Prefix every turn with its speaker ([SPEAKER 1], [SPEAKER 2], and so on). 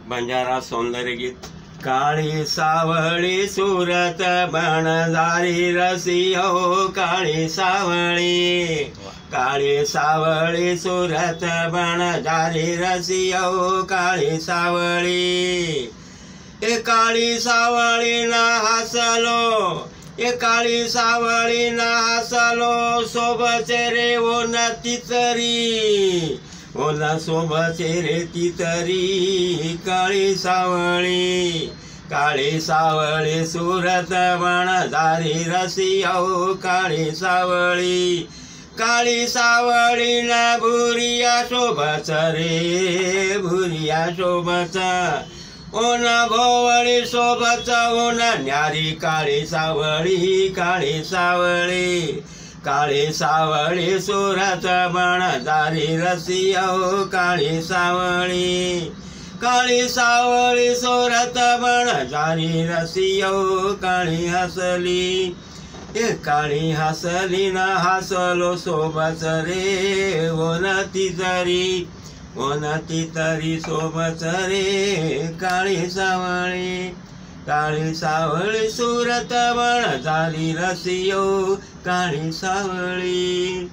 [SPEAKER 1] बंजारा सौंदर्य गीत। काळी सावळी सुरत बनजारी रसियो काळी सावळी, काळी सावळी सुरत बनजारी रसियो काळी सावळी। ए काळी सावळी ना हसलो, ए काळी सावळी ना हसलो, सोबचे रे ओनती तरी, ओला सोबचे रे ती तरी। काळी सावळी, काळी सावळी सुरत बनजारी रसियो काळी सावळी। काळी सावळी ना भुरिया शोभच रे, भुरिया शोभच, ओन भोवळी शोभच, ओन न्यारी काळी सावळी, काळी सावळी। काळी सावळी सुरत बनजारी रसियो काळी सावळी, काळी सावळी सुरत बनजारी रसियो काळी हसली। ए काळी हसली ना हसलो सोबत रे ओनती तरी, ओनती तरी सोबत रे। काळी सावळी, काळी सावळी सुरत बनजारी रसियो काळी सावळी।